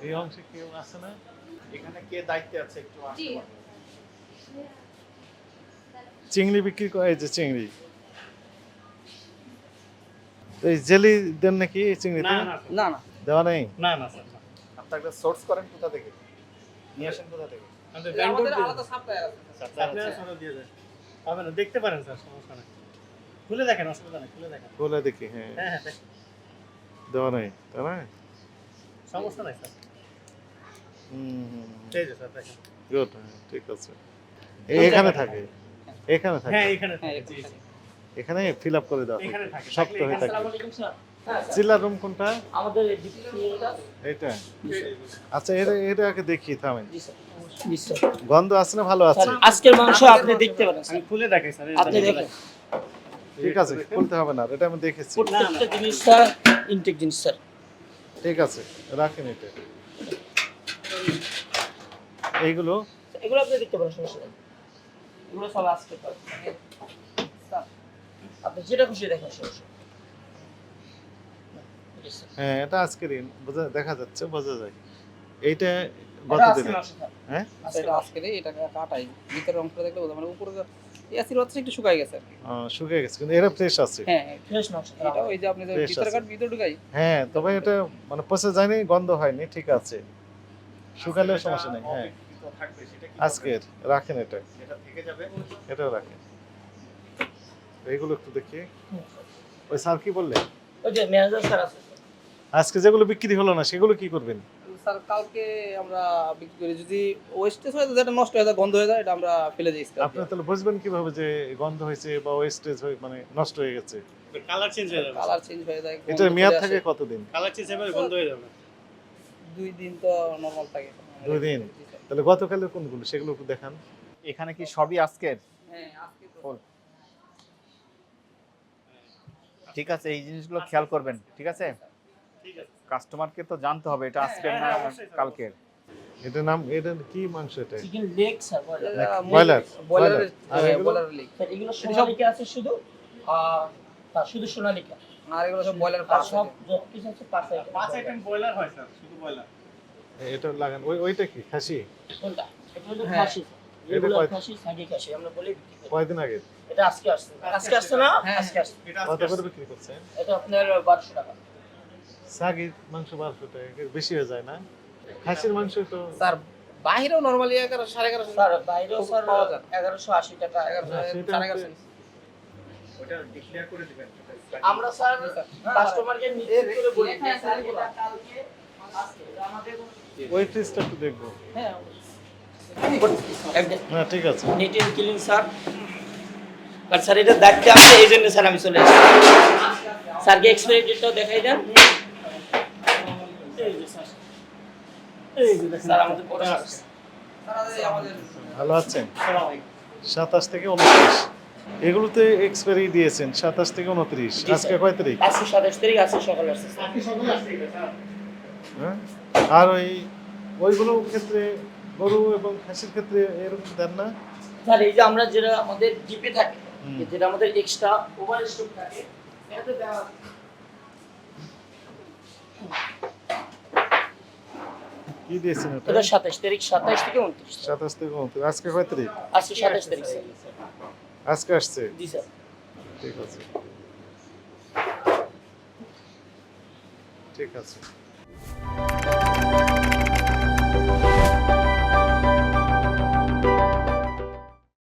এই অংশে কেউ আছে না? এখানে কে দায়িত্বে আছে একটু আসতে জি। পারবেন? চিংড়ি বিক্রি করে, এই যে চিংড়ি। এই জেলি দেন নাকি এই চিংড়িতে? না না দেওয়া নেই? না না স্যার, না। আপনারা সোর্স করেন কোথা থেকে? নিয়ে আসেন কোথা থেকে? আমাদের আমাদের ব্যাংক আলাদা সাপ্লায়ার আছে। আপনারা সরো দিয়ে দেন। হবে না, দেখতে পারেন স্যার, সমস্যা নাই। খুলে দেখেন, অসুবিধা নেই, খুলে দেখেন। বলে দেখি। হ্যাঁ, হ্যাঁ হ্যাঁ দেখেন। দেওয়া নেই তাই না? সমস্যা নাই স্যার। হুম, এই যে স্যার দেখেন। গুড, ঠিক আছে। এখানে থাকে, এখানে থাকে, হ্যাঁ এখানে হ্যাঁ, থাকে, জি, জি। এখানে ফিল আপ করে দেওয়া এখানে থাকে, থাকে, শক্ত হয়ে থাকে। আসসালামু আলাইকুম স্যার। হ্যাঁ, স্যার। চিল্লার রুম কোনটা? আমাদের ডিসপ্লেটা এটা। আচ্ছা, এটা আগে দেখি, থামেন। জি স্যার। জি স্যার। গন্ধ আছে না? ভালো আছে? স্যার, আজকের মাংস আপনি দেখতে পারেন আমি স্যার। খুলে দেখাই স্যার, এই আপনি দেখেন ঠিক আছে, খুলতে হবে না, এটা আমি দেখেছি। প্রত্যেকটা জিনিস স্যার ইনটেক জিনিস স্যার। ঠিক আছে, রাখেন এটা। এইগুলো এগুলো আপনি দেখতে পারেন, সমস্যা নেই। এগুলো সব আজকে পাবেন। স্যার, আপনি যেটা খুশি দেখেন, সমস্যা নেই। জি স্যার। হ্যাঁ, এটা আজকেরই দেখা যাচ্ছে, বোঝা যায়। এইটা এটা গত আজকের দিনে। মাংস স্যার। হ্যাঁ, এটা আজকের এটা কাটাই। ভিতরের অংশটা দেখলে বোঝা, মানে উপরে এসির হচ্ছে একটু শুকাই গেছে আর কি। শুকিয়ে গেছে, কিন্তু এরা ফ্রেশ আছে। হ্যাঁ, ফ্রেশ মাংস। এটা ওই যে আপনি যে Fresh ভিতরে আছে। কাট ভিতরে ঢুকাই। হ্যাঁ, তবে এটা মানে পচে যায়নি, গন্ধ হয়নি, ঠিক আছে। শুকালে সমস্যা নেই। হ্যাঁ, অবিকৃত থাকবে সেটা কি? আজকের রাখেন এটা, সেটা থেকে যাবে। এটাও রাখেন। এইগুলো একটু দেখি। ওই স্যার কি বললেন? ওই যে ম্যানেজার স্যার আছে। আজকে যেগুলো বিক্রি হলো না সেগুলো কি করবেন? স্যার কালকে আমরা বিক্রি করি, যদি ওয়েস্টেজ হয় তো যেটা নষ্ট হয়ে যায়, গন্ধ হয়ে যায়, এটা আমরা ফেলে দিই স্যার। আপনারা তাহলে বুঝবেন কিভাবে যে গন্ধ হয়েছে বা ওয়েস্টেজ হয়ে মানে নষ্ট হয়ে গেছে? কালার চেঞ্জ হয়ে যাবে। কালার চেঞ্জ হয়ে যায়, এটা মেয়াদ থাকে কতদিন? কালার চেঞ্জ হবে, বন্ধ হয়ে যাবে। 2 দিন তো নরমাল থাকে। 2 দিন? জি স্যার। তাহলে গতকালের কোনগুলো সেগুলো একটু দেখান। এখানে কি সবই আজকের? হ্যাঁ, আজকে তো ফুল। ঠিক আছে, এই জিনিসগুলো খেয়াল করবেন, ঠিক আছে? ঠিক আছে। কাস্টমারকে তো জানতে হবে এটা আজকের না হ্যাঁ, অবশ্যই স্যার, কালকের। এটার নাম, এটা কি মাংস এটা? Chicken leg sir, broiler? বয়লারের আর এগুলো? বয়লারের লেগ। স্যার এগুলো সোনালিকা আছে শুধু, তার শুধু সোনালিকা। আর এগুলো সব বয়লার পাঁচ, সব যত কিছু আছে 5 আইটেম। 5 আইটেম বয়লার হয় স্যার, শুধু বয়লার। এটা লাগান। ওইটা কি খাসি? কোনটা? এটা হলো হ্যাঁ। খাসি। এটা এগুলো কয়- খাসি, সাগি খাসি আমরা বলি বিক্রি করি। কয়দিন আগে? এটা আজকে আসছে। আজকে আসছে না? আজকে আসছে। এটা কত আজকে করে বিক্রি করছেন? এটা আপনার 1200 টাকা। সাগির মাংস 1200 টাকা, এর বেশি হয়ে যায় না? খাসির মাংস তো স্যার বাইরেও নরমালি 1100 1150 স্যার, বাইরেও স্যার পাওয়া যায় 1180 টাকা, 1100 না, সেটা 1150। ওটা ডিক্লেয়ার করে দিবেন। আমরা স্যার কাস্টমারকে নিশ্চিত করে বলি যে স্যার এটা কালকে আজকে এটা আমাদের ওই ফিসটা একটু দেখবো। হ্যাঁ একদম হ্যাঁ, ঠিক আছে। Neat and clean sir. আর স্যার এটা দায়িত্ব আছে, এই জন্য স্যার আমি চলে এসেছি। স্যারকে এক্সপায়ারি ডেটটাও দেখাই দেন। এই যে স্যার, এই যে দেখেন স্যার আমাদের পড়া আছে। স্যার আমাদের ভালো আছেন? 27 থেকে 29 এগুলোতে এক্সপায়ারি দিয়েছেন, 27 থেকে 29। জি, আজকে স্যার। কয় তারিখ? আজকে 27 তারিখ, আজকে সকালে আসছে স্যার। হ্যাঁ, আর ওইগুলো ক্ষেত্রে গরু এবং খাসির ক্ষেত্রে এরকম দেন না? স্যার এই যে আমরা যেটা আমাদের ডিপে থাকে, হুম। যেটা আমাদের এক্সট্রা ওভার স্টক থাকে, এটাতে দেওয়া আছে। কি দিয়েছেন ওটা? এটা 27 তারিখ, 27 থেকে 29। 27 থেকে 29। আজকে কয় তারিখ? আজকে 27 তারিখ স্যার। আজকে আসছে? জি স্যার। ঠিক আছে, ঠিক আছে।